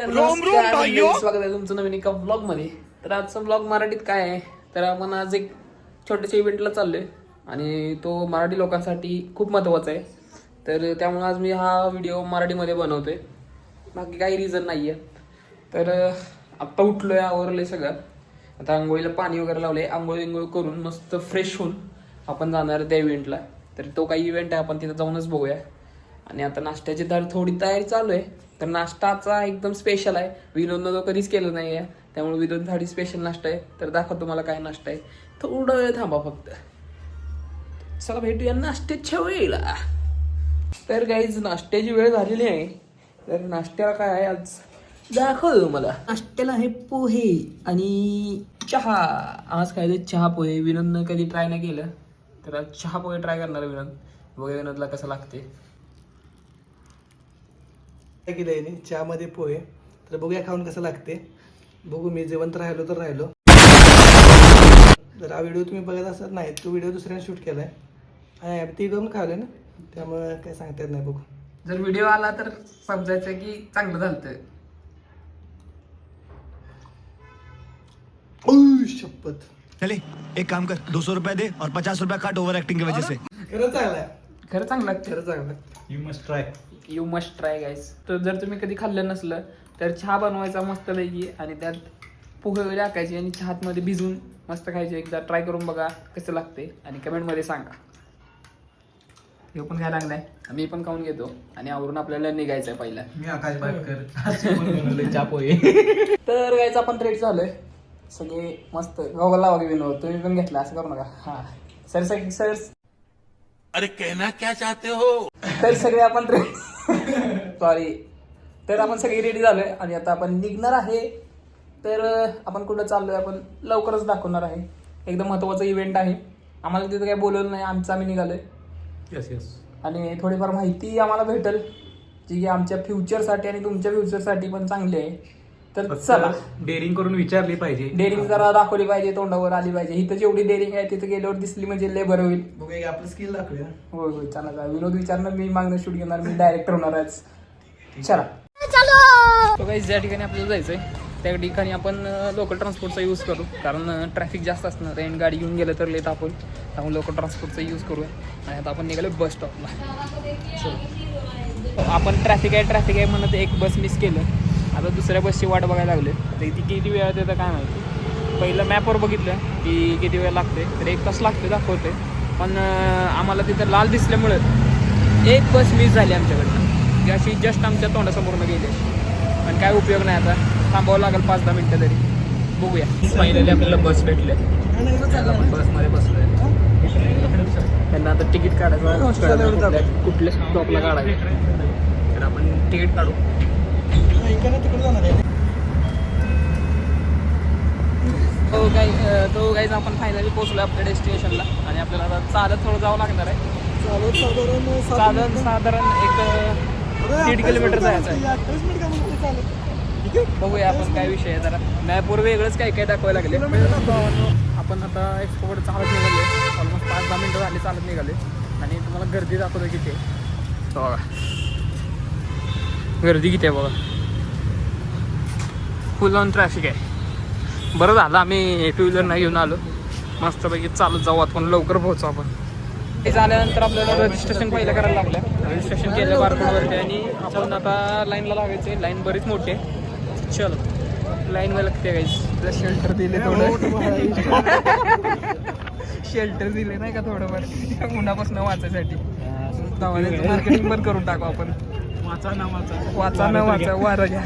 स्वागत आहे तुमचं नवीन एका व्लॉग मध्ये. तर आजचा व्लॉग मराठीत काय आहे, तर आपण आज एक छोट्याशा इव्हेंटला चाललोय आणि तो मराठी लोकांसाठी खूप महत्त्वाचा आहे. तर त्यामुळे आज मी हा व्हिडिओ मराठीमध्ये बनवतोय, बाकी काही रिझन नाही आहे. तर आत्ता उठलोय, आवरलंय सगळं, आता आंघोळीला पाणी वगैरे लावलंय. आंघोळ करून मस्त फ्रेश होऊन आपण जाणार त्या इव्हेंटला. तर तो काही इव्हेंट आहे, आपण तिथं जाऊनच बघूया. आणि आता नाश्त्याची थोडी तयारी चालू आहे. तर नाश्ताचा एकदम स्पेशल आहे, विनोदनं तो कधीच केलं नाही आहे, त्यामुळे विनोदसाठी स्पेशल नाश्ता आहे. तर दाखवतो तुम्हाला काय नाश्ता आहे, थोडा वेळ थांबा फक्त. चला भेटूया नाश्त्याच्या वेळेला. तर काहीच नाश्त्याची वेळ झालेली आहे. तर नाश्त्याला काय आहे आज दाखवतो तुम्हाला. नाश्त्याला आहे पोहे आणि चहा. आज खायचं चहा पोहे. विनोदनं कधी ट्राय नाही केलं, तर आज चहा पोहे ट्राय करणार विनोद. बघा विनोदला कसं लागते. केलं आहे चहामध्ये पोहे. तर बघूया खाऊन कसं लागते. बघू, मी जिवंत राहिलो तर राहिलो. जर हा व्हिडिओ तुम्ही बघत असत नाही, तो व्हिडिओ दुसऱ्याने शूट केला आहे आणि ती जाऊन खावले ना, त्यामुळे काय सांगता येत नाही. बघू, जर व्हिडिओ आला तर समजायचं की चांगलं झालं. शपथ. चले एक काम कर, 200 रुपया दे और 50 रुपया काट ओवर एक्टिंग की वजह से. खरं चांगलं आहे, खरं चांगलं लागतं. खरं चांगलं. यू मस्ट ट्राय गाईस. तर जर तुम्ही कधी खाल्लं नसलं तर चहा बनवायचा मस्त पैकी आणि त्यात पोहे वगैरे टाकायचे आणि चहात मध्ये भिजून मस्त खायचे. एकदा ट्राय करून बघा कसं लागते आणि कमेंटमध्ये सांगा. हे पण काय लागलाय, मी पण खाऊन घेतो आणि आवरून आपल्याला निघायचंय. पहिला मी आकाश बाटकर चहा पोहे. तर गायचं आपण रेट झालोय सगळे मस्त. गॉगल लावा विनोद, तुम्ही पण घेतला असं करू नका. हा सर सर अरे कहना क्या चाहते हो. तर सगळे आपण सॉरी तर आपण सगळे रेडी झालोय आणि आता आपण निघणार आहे. तर आपण कुठं चाललोय आपण लवकरच दाखवणार आहे. एकदम महत्त्वाचा इव्हेंट आहे. आम्हाला तिथं काही बोलवलं नाही, आम्ही निघालोय. यस. आणि थोडीफार माहिती आम्हाला भेटेल जी की आमच्या फ्युचरसाठी आणि तुमच्या फ्युचरसाठी पण चांगली आहे. तर चला, डेअरिंग करून विचारली पाहिजे, डेअरिंग जरा दाखवली पाहिजे, तोंडावर आली पाहिजे. इथं जेवढी डेअरिंग आहे तिथं गेल्यावर दिसली म्हणजे लय बरं होईल. बघूया आपलं स्किल दाखवूया. होय होय चला. विनोद विचारणार, मी मागणं शूट घेणार, मी डायरेक्टर होणार आहे. चला तो काही ज्या ठिकाणी आपल्याला जायचंय त्या ठिकाणी आपण लोकल ट्रान्सपोर्टचा यूज करू, कारण ट्रॅफिक जास्त असणार आहे आणि गाडी घेऊन गेलं तर लेट आपण. त्यामुळे लोकल ट्रान्सपोर्टचा यूज करूया. आणि आता आपण निघालो बस स्टॉपला. आपण ट्रॅफिक आहे म्हणत एक बस मिस केलं. आता दुसऱ्या बसची वाट बघायला लागले. तर ती किती वेळ येतं काय माहिती. पहिलं मॅपवर बघितलं की किती वेळ लागते, तर 1 तास लागते दाखवते. पण आम्हाला तिथं लाल दिसल्यामुळं एक बस मिस झाली आमच्याकडनं. ती अशी जस्ट आमच्या तोंडासमोरनं गेली आणि काय उपयोग नाही. आता थांबावं लागेल 5-10 मिनटं तरी. बघूया. फायनली आपल्याला बस भेटले. आपण बसमध्ये बसलोय. त्यांना आता तिकीट काढायचं, कुठल्या स्टॉपला काढायचं. तर आपण तिकीट काढू. तो गाईज आपण फायनली पोहोचलो आपल्या डेस्टिनेशनला आणि आपल्याला आता चालत थोडं जावं लागणार आहे. साधारण एक 1.5 किलोमीटर जायचं आहे. बघूया आपण काय विषय आहे. जरा मॅपवर वेगळंच काय काय दाखवायला लागले. आपण आता एक्सपोकडे चालत निघाले. ऑलमोस्ट 5-10 मिनटं झाली चालत निघाले आणि तुम्हाला गर्दी दाखवतो किती आहे. बघा गर्दी किती आहे बघा. फुल ऑन ट्रॅफिक आहे. बरं झालं आम्ही 2 व्हीलर नाही घेऊन आलो. मस्तपैकी चालत जाऊ, आपण लवकर पोहोचू. आपण हे झाल्यानंतर आपल्याला रजिस्ट्रेशन पहिलं करायला लागलं. रजिस्ट्रेशन केलं बारकोडवरती आणि आपण आता लाईनला लागायचं आहे. लाईन बरीच मोठी आहे. चल लाईनवर लागते काही. शेल्टर दिले थोडं, शेल्टर दिले नाही का थोडंफार उन्हापासून वाचायसाठी. मार्केटिंग पण करून टाकू आपण. वाचा न वाचा वारा घ्या.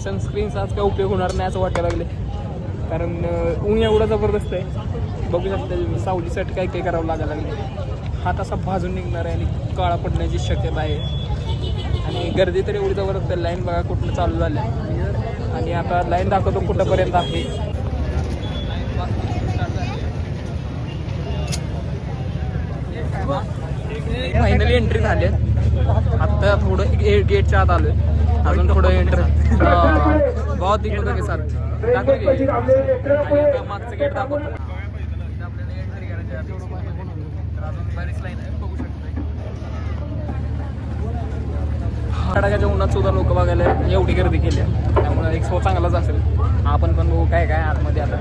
सनस्क्रीनचा आज काय उपयोग होणार नाही असं वाटायला लागले, कारण ऊन एवढं जबरदस्त आहे. बघू शकता सावलीसाठी काय काय करावं लागायला लागले. हात असा भाजून निघणार आहे आणि काळा पडण्याची शक्यता आहे. आणि गर्दी तर एवढी जबरदस्त आहे. लाईन बघा कुठनं चालू झाली आणि आता लाईन दाखवतो कुठंपर्यंत आहे. फायनली एंट्री झाली. आत्ता थोडं गेटच्या आत आलोय. अजून थोडं एंट्री बहुत दिक्कत के साथ दाखवली. मागचं गेट दाखवतो. आपल्याला एंट्री करायची अजून बरीच लाईन आहे, बघू शकता. कडाक्याच्या उन्हात सुद्धा लोक बघायला एवढी गर्दी केली आहे, त्यामुळे एक्सपो चांगलाच असेल. आपण पण बघू काय काय आतमध्ये आता.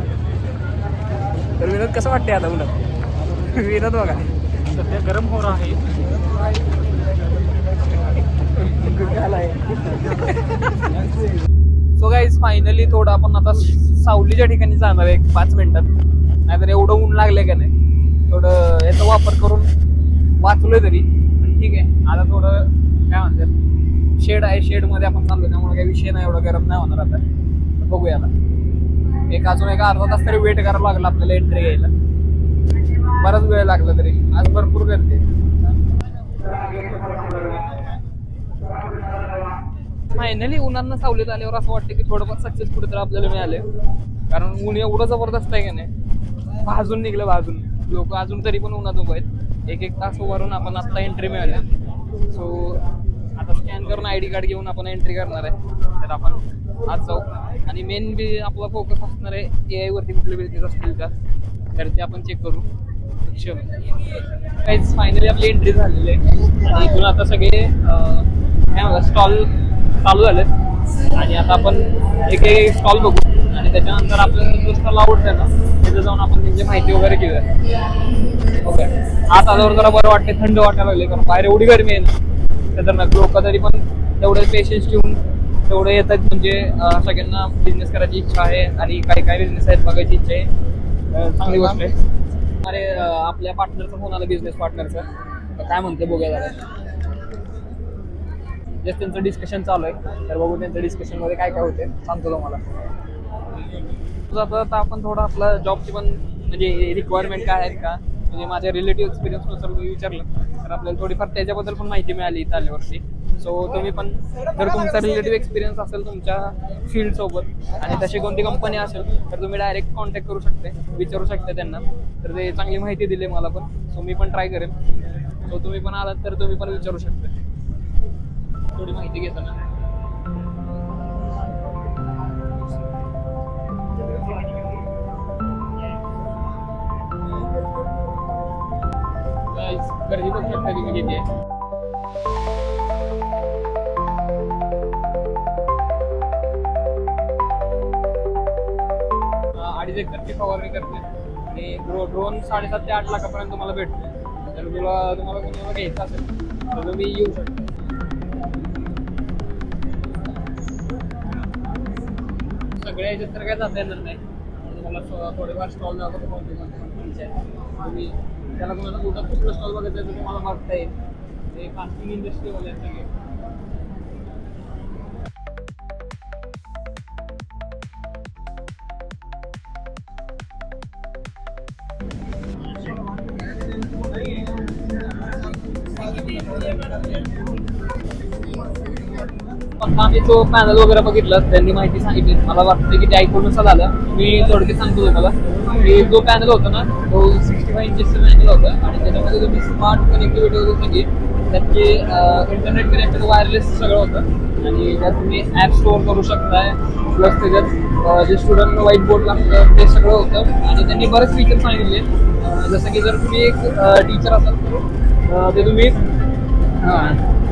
तर विनोद कसं वाटते आता उन्हात? विनोद बघा सध्या गरम हो रहा आहे. सो गाईज फायनली थोडं आपण आता सावलीच्या ठिकाणी जाणार आहे 5 मिनिटात. नाहीतर एवढं ऊन लागले का नाही, थोडं याचा वापर करून वाचलोय तरी. पण ठीक आहे, आता थोडं काय म्हणतात शेड आहे, शेडमध्ये आपण चाललो, त्यामुळे काही विषय नाही, एवढा गरम नाही होणार. आता बघूया आता अजून एक अर्धा तास तरी वेट करावं लागलं आपल्याला एंट्री घ्यायला. बराच वेळ लागला तरी, आज भरपूर गर्दी. फायनली उन्हांना सावलीत आल्यावर असं वाटतं की थोडंफार सक्सेस कुठे तर आपल्याला मिळाले. कारण ऊन एवढं जबरदस्त आहे का नाही, भाजून निघलं भाजून. लोक अजून तरी पण उन्हात उभं आहेत. 1-1 तास उभारून आपण आता एंट्री मिळाल्या. सो आता स्कॅन करून ID कार्ड घेऊन आपण एंट्री करणार आहे. तर आपण आज जाऊ. आणि मेन बी आपला फोकस असणार आहे AI वरती कुठले बिझनेस असतील का, तर ते आपण चेक करू. काहीच फायनली आपली एंट्री झालेली आहे आणि इथून आता सगळे काय म्हणतात स्टॉल चालू झाले. आणि आता आपण एक स्टॉल बघू आणि त्याच्यानंतर आपल्याला जो स्टॉल आवडतं ना तिथे जाऊन आपण त्यांची माहिती वगैरे घेऊया. ओके, आज आल्यावर जरा बरं वाटते, थंड वाटायला लागले, कारण बाहेर एवढी गरमी आहे ना. खतरनाक. लोक तरी पण तेवढे पेशन्स ठेवून तेवढे येतात. म्हणजे सगळ्यांना बिझनेस करायची इच्छा आहे आणि काही काही बिझनेस आहेत बघायची इच्छा आहे. चांगली गोष्ट आहे. अरे आपल्या पार्टनरचा फोन आला, बिझनेस पार्टनरचा. काय म्हणते बघूया जरा. जस्ट त्यांचं डिस्कशन चालू आहे, तर बघू त्यांचं डिस्कशनमध्ये काय काय होते सांगतो तुम्हाला. आता आपण थोडं आपला जॉबची पण म्हणजे रिक्वायरमेंट काय आहेत का, म्हणजे माझ्या रिलेटिव्ह एक्सपिरियन्सनुसार मी विचारलं तर आपल्याला थोडीफार त्याच्याबद्दल पण माहिती मिळाली इथं आल्यावरती. सो तुम्ही पण जर तुमचा रिलेटिव्ह एक्सपिरियन्स असेल तुमच्या फील्डसोबत आणि तशी कोणती कंपनी असेल तर तुम्ही डायरेक्ट कॉन्टॅक्ट करू शकते, विचारू शकते त्यांना. तर ते चांगली माहिती दिली मला पण, सो मी पण ट्राय करेन. सो तुम्ही पण आलात तर तुम्ही पण विचारू शकता थोडी माहिती घेताना. गर्दी बघू शकता तुम्ही किती आहे. अडीच एकरची फवारणी करते आणि ड्रोन 7.5 ते 8 लाखापर्यंत तुम्हाला भेटते. तर तुम्हाला कोणाला घ्यायचं असेल तर तुम्ही येऊ शकता. सगळ्या याच्यात तर काय जाता येणार नाही. तुम्हाला थोडेफार स्टॉल दाखवतो कंपनीचे. तुम्ही त्याला कोणाला कुठलं स्टॉल बघायचं तर तुम्हाला मागता येईल. ते कास्टिंग इंडस्ट्रीवाले आहेत सगळे. आम्ही तो पॅनल वगैरे बघितला, त्यांनी माहिती सांगितली. मला वाटतं की ते ऐकूनच आलं. मी थोडक्यात सांगतो तुम्हाला की जो पॅनल होता ना तो 65 इंचेसचा पॅनल होता आणि त्याच्यामध्ये तुम्ही स्मार्ट कनेक्टिव्हिटी होती सगळी. त्याची इंटरनेट कनेक्टेड वायरलेस सगळं होतं आणि त्यात तुम्ही ॲप स्टोअर करू शकताय. प्लस त्याच्यात जे स्टुडंट व्हाईट बोर्ड लागतं ते सगळं होतं. आणि त्यांनी बरेच फीचर सांगितले, जसं की जर तुम्ही एक टीचर असाल ते तुम्ही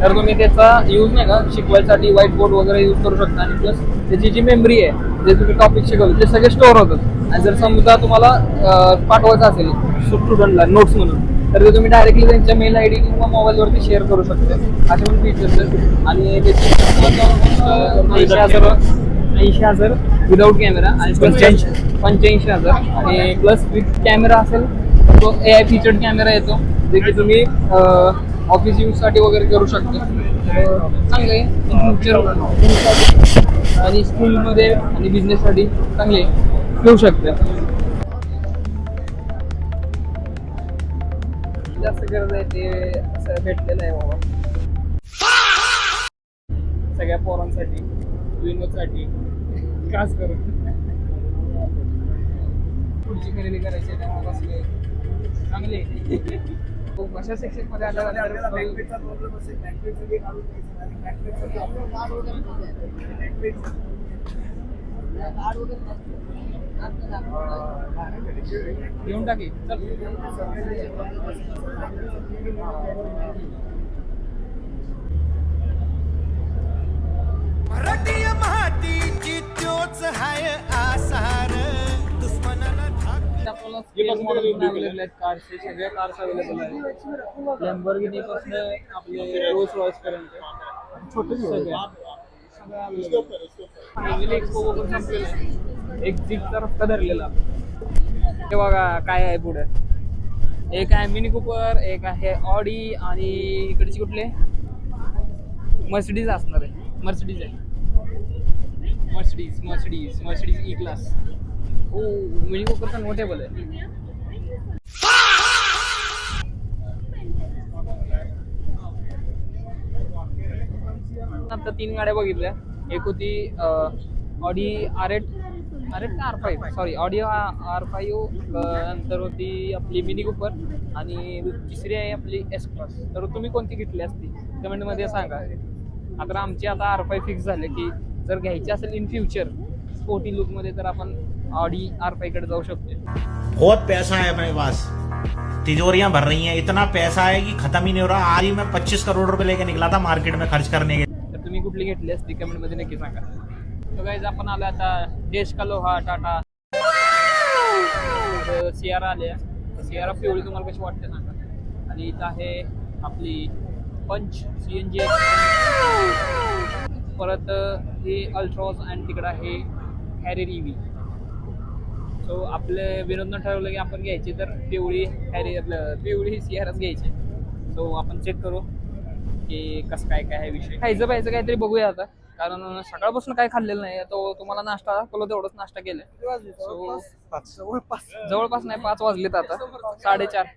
तर तुम्ही त्याचा यूज नाही का शिकवायसाठी व्हाईट बोर्ड वगैरे यूज करू शकता. आणि प्लस त्याची जी मेमरी आहे जे तुम्ही टॉपिक शिकवले ते सगळे स्टोअर होतात. आणि जर समजा तुम्हाला पाठवायचं असेल स्टुडंटला नोट्स म्हणून तर ते तुम्ही डायरेक्टली त्यांच्या मेल ID किंवा मोबाईलवरती शेअर करू शकता. असे पण फीचर्स आहेत. आणि त्याची 80,000 विदाऊट कॅमेरा आणि 85,000 आणि प्लस विथ कॅमेरा असेल तो AI फीचर्ड कॅमेरा येतो जे की तुम्ही ऑफिस यूजसाठी वगैरे करू शकता. चांगलं आहे फ्युचर आणि स्कूलमध्ये आणि बिझनेससाठी चांगले घेऊ शकते. जास्त गरज आहे ते असं भेटलेलं आहे बाबा सगळ्या पोरांसाठी, विनोदसाठी खास करून. पुढची खरेदी करायची आहे त्यामुळे बसले चांगले. अशा सेक्शन मध्ये घेऊन टाकी. आपल्याला स्केल मॉडेल पण अवेलेबल आहेत कारचे, सगळ्या कार्स अवेलेबल आहेत. लॅम्बोर्गिनी पासून आपले रोल्स रॉयस पर्यंत छोटे सगळ्या फायनली एक्सपो बघून संपलेलं आहे. एक्झिटचा रस्ता धरलेला. हे बघा काय आहे पुढे. एक आहे मिनी कूपर, एक आहे ऑडी आणि इकडची कुठले मर्सिडीज असणार आहे. मर्सिडीज आहे. Mercedes E class. ओ मिनी कूपर कन्व्हर्टेबल आहे. आता 3 गाड्या बघितल्या. एक होती Audi R8 sorry Audi R5. नंतर होती आपली मिनी कूपर आणि तिसरी आहे आपली S क्लास. तर तुम्ही कोणती घेतली असती कमेंटमध्ये सांगा. आता आमची आता R5 फिक्स झाले की जर घ्यायची असेल इन फ्युचर स्पोर्टी लुकमध्ये तर आपण ऑडी R5 कडे जाऊ शकतो. बहुत पैसा है मेरे पास, तिजोरियां भर रही हैं, इतना पैसा है कि खत्म ही नहीं हो रहा. आज ही मैं 25 करोड़ रुपए लेके निकला था मार्केट में खर्च करने के. तर तुम्ही कुठली घेतली असती कमेंटमध्ये नक्की सांगा. तर गाईज आपण आलो आता देश का लोहा टाटा सियारा आले. सियारा पिवळी तुम्हाला कशी वाटते सांगा. आणि इथं आहे आपली पंच CNG. परत हे अल्ट्रॉज आणि तिकडं आहे हॅरियर EV. सो आपले विनोदनं ठरवलं की आपण घ्यायची तर पिवळी सियाराच घ्यायची. सो आपण चेक करू की कसं काय आहे विषय. खायचं पाहिजे काहीतरी बघूया आता, कारण सकाळपासून काय खाल्लेलं नाही. तो तुम्हाला नाश्ता दाखवला तेवढंच नाश्ता केलाय. जवळपास नाही 5 वाजलेत आता. 4:30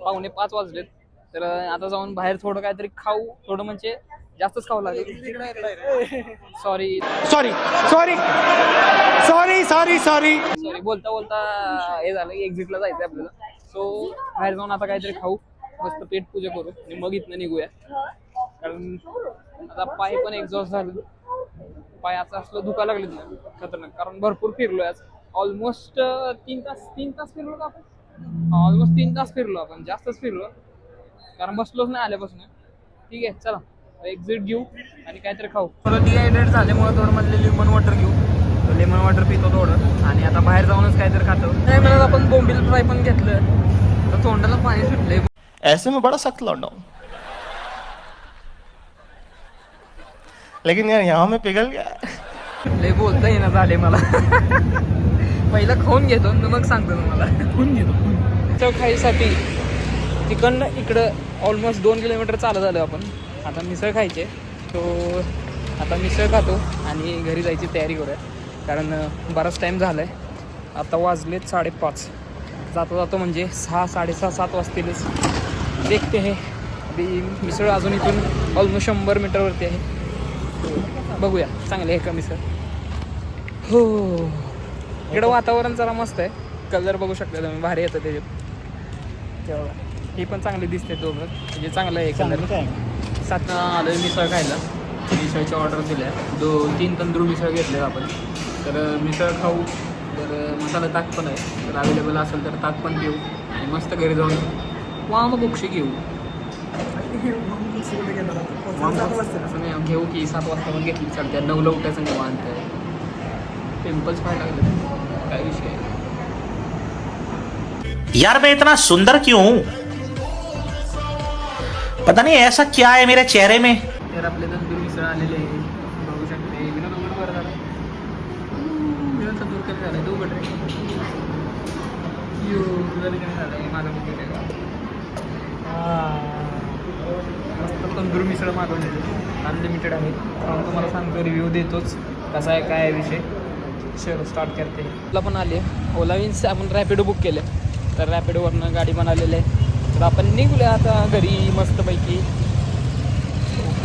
पावणे 5 वाजलेत. तर आता जाऊन बाहेर थोडं काहीतरी खाऊ. थोडं म्हणजे जास्तच खावं लागेल. सॉरी बोलता हे झालं की एक्झिटला जायचं आपल्याला. सो बाहेर जाऊन आता काहीतरी खाऊ, मस्त पेट पूजा करू आणि मग इथनं निघूया. कारण आता पाय पण एक्झॉस्ट झालं. पायाचं असलं दुखा लागले ना खतरनाक. कारण भरपूर फिरलोय आज. ऑलमोस्ट 3 तास फिरलो का आपण. ऑलमोस्ट 3 तास फिरलो आपण, जास्तच फिरलो कारण बसलोच नाही आल्यापासून. ठीक आहे चला एक्झिट घेऊ आणि काहीतरी खाऊ. थोडं डिहायड्रेट झाल्यामुळे थोडं म्हटलं लेमन वॉटर घेऊ. लेमन वॉटर पितो थोडं आणि आता बाहेर जाऊनच काहीतरी खातो. नाही म्हणत आपण बोंबील फ्राय पण घेतलं तर तोंडाला पाणी सुटलंय. ऐसे में बड़ा सख्त लौंडा हूं, लेकिन यार यहाँ में पिघल गया. लय बोलता येईना झाले मला. पहिला खाऊन घेतो मग सांगतो तुम्हाला. खाऊन घेतो चव खाईसाठी तिकडनं इकडं ऑलमोस्ट 2 किलोमीटर चालत आलो आपण. आता मिसळ खायचे. तो आता मिसळ खातो आणि घरी जायची तयारी करूया कारण बराच टाईम झाला आहे. आता वाजलेत 5:30. जातो म्हणजे 6, 6:30, 7 वाजतीलच. देखते हे मिसळ अजून इथून ऑलमोस्ट 100 मीटरवरती आहे. बघूया चांगले आहे का मिसळ. हो इकडं वातावरण जरा मस्त आहे. कलर बघू शकता तुम्ही भारी येतं त्याच्यात. तेव्हा ही पण चांगली दिसते दोघं म्हणजे चांगलं आहे कलर. 7 आलं मिसळ खायला. मिसळची ऑर्डर दिल्या. 2-3 तंदूर मिसळ घेतले आपण. तर मिसळ खाऊ. तर मसाला ताक पण आहे. तर अवेलेबल असेल तर ताक पण घेऊ आणि मस्त घरी जाऊन वाम बोक्षी घेऊ. असं नाही घेऊ की 7 वाजता पण घेतली चालते. 9ला उठायचं निवांत आहे. पिंपल्स व्हायला लागले काय विषय. यार मैं इतना सुंदर क्यों हूं, पता नहीं ऐसा क्या है मेरे चेहरे में. तर आपले तंदूर मिसळ आलेले आहे बघू शकते. विनोद उघड बरं झालं. विनोदचा दूर कमी झाला. तू उघड रे. तुझा कमी झाला आहे. माझा बुक मस्त तंदूर मिसळ मागवलेली अनलिमिटेड आहे. म्हणून तुम्हाला सांगतो रिव्ह्यू देतोच कसा आहे काय आहे विषय. चलो स्टार्ट करते. ओला पण आली आहे. ओला मीन्स आपण रॅपिडो बुक केलं. तर रॅपिडोवरनं गाडी पण आलेली आहे. तर आपण निघूया आता घरी मस्तपैकी.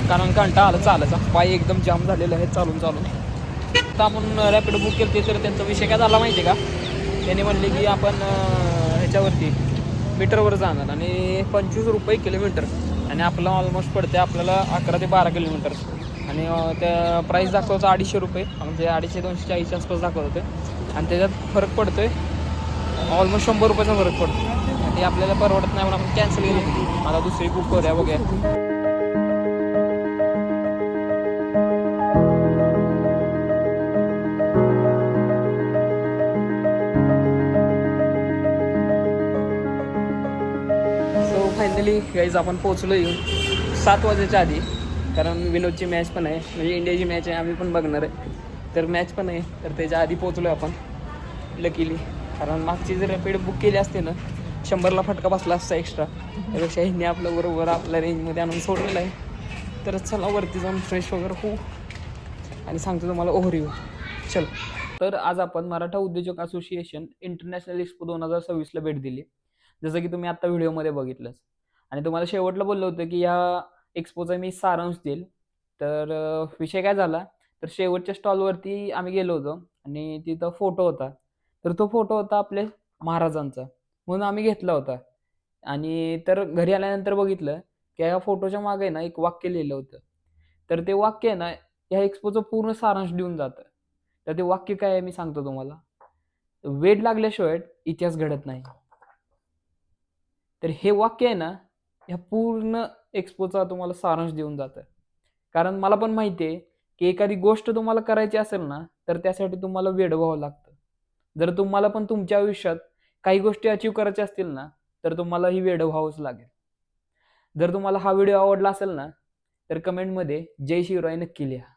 कारण कंटाळा आला चालायचा. पाय एकदम जाम झालेले आहेत चालून. तर आपण रॅपिडो बुक केली तर त्यांचा विषय काय झाला माहिती आहे का. त्याने म्हणले की आपण ह्याच्यावरती मीटरवर जाणार आणि 25 रुपये किलोमीटर आणि आपलं ऑलमोस्ट पडते आपल्याला 11 ते 12 किलोमीटर. आणि त्या प्राईस दाखवतो 250 रुपये म्हणजे 250-240 आसपास दाखवत होते. आणि त्याच्यात फरक पडतो आहे ऑलमोस्ट 100 रुपयाचा फरक पडतो. ते आपल्याला परवडत नाही म्हणून आपण कॅन्सल केली. आता दुसरी बुक करूया बघूया. फायनली गाईज आपण पोहोचलो येऊन 7 वाजायच्या आधी, कारण विनोदची मॅच पण आहे, म्हणजे इंडियाची मॅच आहे, आम्ही पण बघणार आहे, तर मॅच पण आहे, तर त्याच्या आधी पोहोचलो आपण लकीली. कारण मागची जर रॅपिड बुक केली असते ना 100ला फटका बसला असता एक्स्ट्रा, त्यापेक्षा ह्यांनी आपलं बरोबर आपल्या रेंजमध्ये आणून सोडलेलं आहे. तर चला वरती जाऊन फ्रेश वगैरे होऊ आणि सांगतो तुम्हाला ओव्हरव्ह्यू. चलो. तर आज आपण मराठा उद्योजक असोसिएशन इंटरनॅशनल एक्सपो 2026ला भेट दिली, जसं की तुम्ही आत्ता व्हिडिओमध्ये बघितलंच. आणि तुम्हाला शेवटला बोललं होतं की ह्या एक्सपोचा मी सारांश देईल. तर विषय काय झाला, तर शेवटच्या स्टॉलवरती आम्ही गेलो होतो आणि तिथं फोटो होता. तर तो फोटो होता आपल्या महाराजांचा, म्हणून आम्ही घेतला होता. आणि तर घरी आल्यानंतर बघितलं की ह्या फोटोच्या मागे ना एक वाक्य लिहिलं होतं. तर ते वाक्य आहे ना ह्या एक्सपोचं पूर्ण सारांश देऊन जातं. तर ते वाक्य काय आहे मी सांगतो तुम्हाला. वेड लागल्याशिवाय इतिहास घडत नाही. तर हे वाक्य आहे ना ह्या पूर्ण एक्सपोचा तुम्हाला सारांश देऊन जातं. कारण मला पण माहिती आहे की एखादी गोष्ट तुम्हाला करायची असेल ना तर त्यासाठी तुम्हाला वेड व्हावं लागतं. जर तुम्हाला पण तुमच्या आयुष्यात काही गोष्टी अचीव करायच्या असतील ना तर तुम्हाला ही वेड व्हावंच लागेल. जर तुम्हाला हा व्हिडिओ आवडला असेल ना तर कमेंटमध्ये जय शिवराय नक्की लिहा.